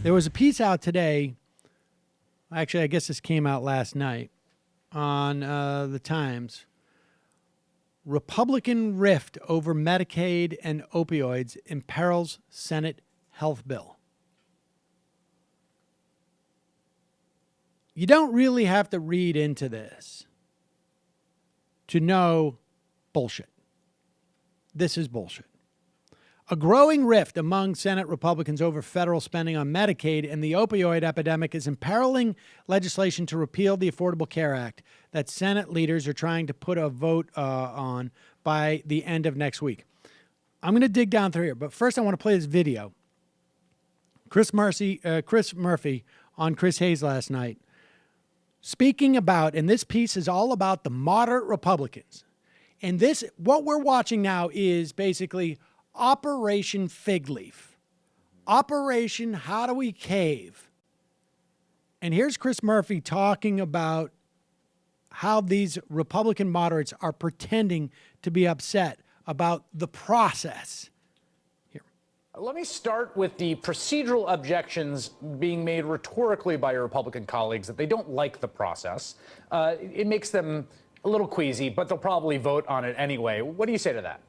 There was a piece out today. Actually, I guess this came out last night on the Times. Republican rift over Medicaid and opioids imperils Senate health bill. You don't really have to read into this to know bullshit. This is bullshit. A growing rift among Senate Republicans over federal spending on Medicaid and the opioid epidemic is imperiling legislation to repeal the Affordable Care Act that Senate leaders are trying to put a vote on by the end of next week. I'm going to dig down through here, but first I want to play this video. Chris Murphy on Chris Hayes last night speaking about, and this piece is all about the moderate Republicans. And this, what we're watching now is basically Operation Fig Leaf. Operation How Do We Cave? And here's Chris Murphy talking about how these Republican moderates are pretending to be upset about the process. Here. Let me start with the procedural objections being made rhetorically by your Republican colleagues that they don't like the process. It makes them a little queasy, but they'll probably vote on it anyway. What do you say to that?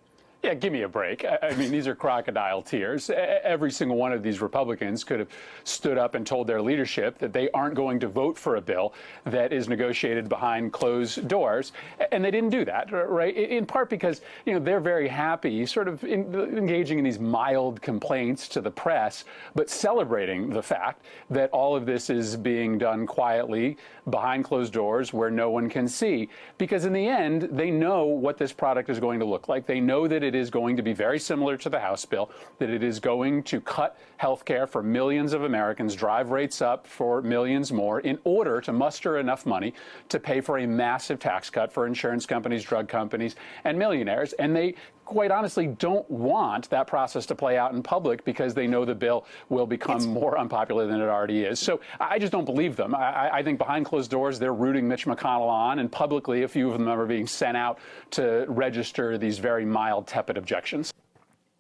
Yeah, give me a break. I mean, these are crocodile tears. Every single one of these Republicans could have stood up and told their leadership that they aren't going to vote for a bill that is negotiated behind closed doors. And they didn't do that, right? In part because, you know, they're very happy sort of engaging in these mild complaints to the press, but celebrating the fact that all of this is being done quietly behind closed doors where no one can see. Because in the end, they know what this product is going to look like. They know that it is going to be very similar to the House bill, that it is going to cut health care for millions of Americans, drive rates up for millions more in order to muster enough money to pay for a massive tax cut for insurance companies, drug companies, and millionaires. And they quite honestly don't want that process to play out in public because they know the bill will become more unpopular than it already is. So I just don't believe them. I think behind closed doors, they're rooting Mitch McConnell on, and publicly, a few of them are being sent out to register these very mild, tepid objections.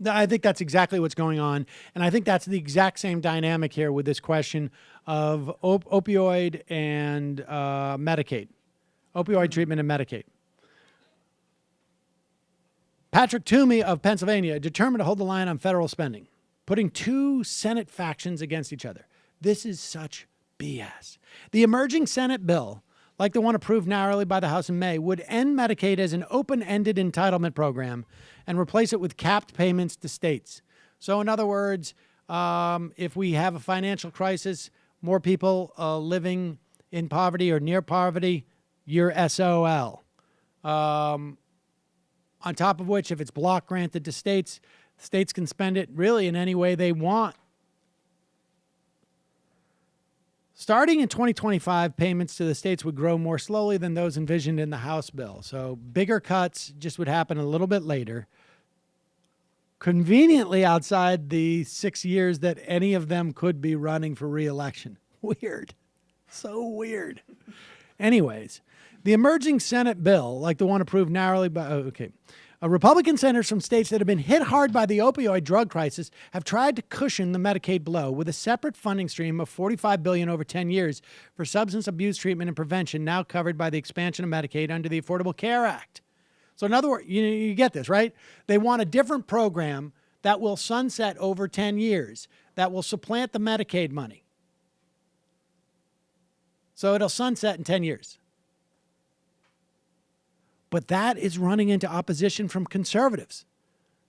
I think that's exactly what's going on. And I think that's the exact same dynamic here with this question of opioid and Medicaid, opioid treatment and Medicaid. Patrick Toomey of Pennsylvania determined to hold the line on federal spending, putting two Senate factions against each other. This is such BS. The emerging Senate bill, like the one approved narrowly by the House in May, would end Medicaid as an open-ended entitlement program and replace it with capped payments to states. So in other words, if we have a financial crisis, more people living in poverty or near poverty, you're SOL. On top of which, if it's block granted to states, states can spend it really in any way they want. Starting in 2025, payments to the states would grow more slowly than those envisioned in the House bill. So bigger cuts just would happen a little bit later. Conveniently outside the 6 years that any of them could be running for re-election. Weird. So weird. Anyways, the emerging Senate bill, like the one approved narrowly by, Republican senators from states that have been hit hard by the opioid drug crisis have tried to cushion the Medicaid blow with a separate funding stream of $45 billion over 10 years for substance abuse treatment and prevention, now covered by the expansion of Medicaid under the Affordable Care Act. So in other words, you get this, right? They want a different program that will sunset over 10 years, that will supplant the Medicaid money. So it'll sunset in 10 years. But that is running into opposition from conservatives.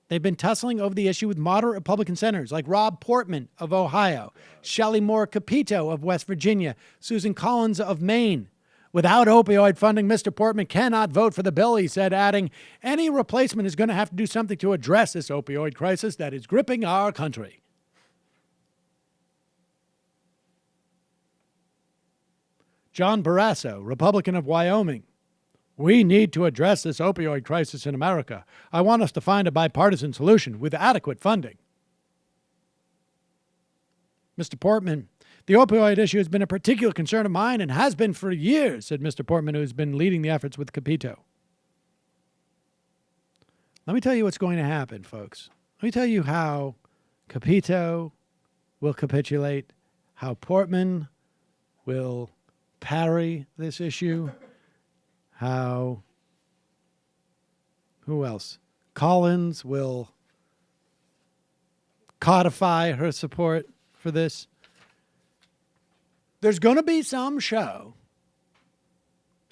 They've been tussling over the issue with moderate Republican senators like Rob Portman of Ohio, Shelley Moore Capito of West Virginia, Susan Collins of Maine. Without opioid funding, Mr. Portman cannot vote for the bill, he said, adding, any replacement is going to have to do something to address this opioid crisis that is gripping our country. John Barrasso, Republican of Wyoming. We need to address this opioid crisis in America. I want us to find a bipartisan solution with adequate funding. Mr. Portman, the opioid issue has been a particular concern of mine and has been for years, said Mr. Portman, who has been leading the efforts with Capito. Let me tell you what's going to happen, folks. Let me tell you how Capito will capitulate how Portman will parry this issue, how, who else? Collins will codify her support for this. There's going to be some show,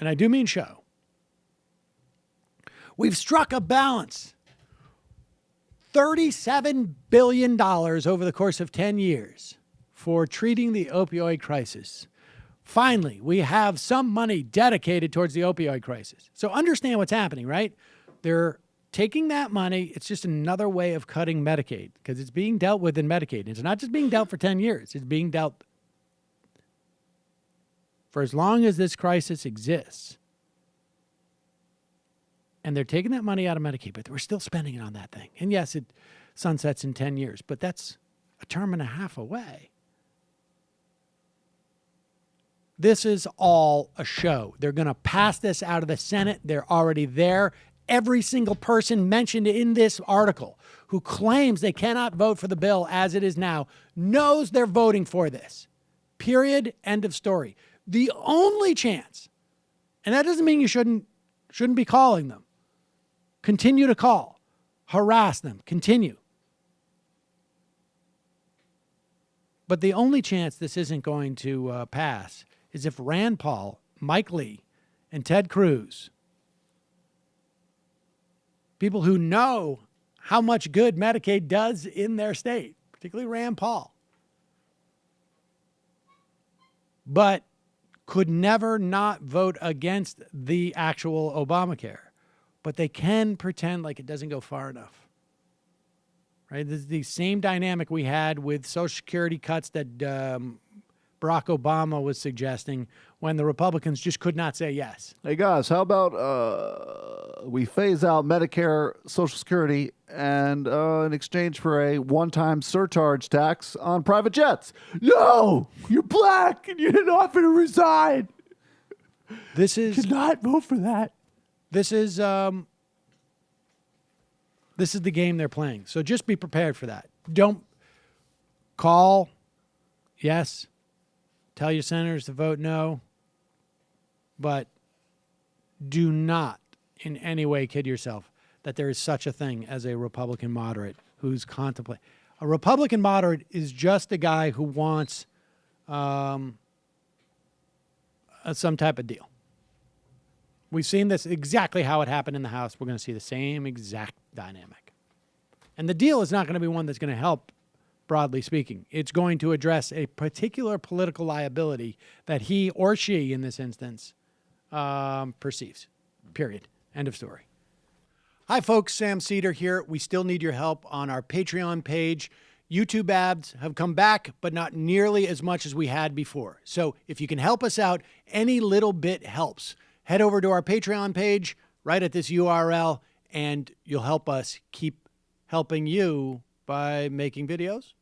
and I do mean show. We've struck a balance. $37 billion over the course of 10 years for treating the opioid crisis. Finally, we have some money dedicated towards the opioid crisis. So understand what's happening, right? They're taking that money. It's just another way of cutting Medicaid because it's being dealt with in Medicaid. It's not just being dealt for 10 years. It's being dealt for as long as this crisis exists. And they're taking that money out of Medicaid, but we're still spending it on that thing. And yes, it sunsets in 10 years, but that's a term and a half away. This is all a show. They're going to pass this out of the Senate. They're already there. Every single person mentioned in this article who claims they cannot vote for the bill as it is now knows they're voting for this. Period. End of story. The only chance, and that doesn't mean you shouldn't be calling them. Continue to call. Harass them. Continue. But the only chance this isn't going to pass is if Rand Paul, Mike Lee, and Ted Cruz, people who know how much good Medicaid does in their state, particularly Rand Paul, but could never not vote against the actual Obamacare. But they can pretend like it doesn't go far enough. Right? This is the same dynamic we had with Social Security cuts that Barack Obama was suggesting when the Republicans just could not say yes. Hey, guys, how about we phase out Medicare, Social Security, and in exchange for a one-time surcharge tax on private jets? No! You're black, and you're not going to resign. This is... You cannot vote for that. This is the game they're playing. So just be prepared for that. Don't call yes. Tell your senators to vote no. But do not in any way kid yourself that there is such a thing as a Republican moderate who's contemplating. A Republican moderate is just a guy who wants some type of deal. We've seen this exactly how it happened in the House. We're going to see the same exact dynamic. And the deal is not going to be one that's going to help, broadly speaking. It's going to address a particular political liability that he or she, in this instance, perceives. Period. End of story. Hi, folks. Sam Seder here. We still need your help on our Patreon page. YouTube ads have come back, but not nearly as much as we had before. So if you can help us out, any little bit helps. Head over to our Patreon page right at this URL, and you'll help us keep helping you by making videos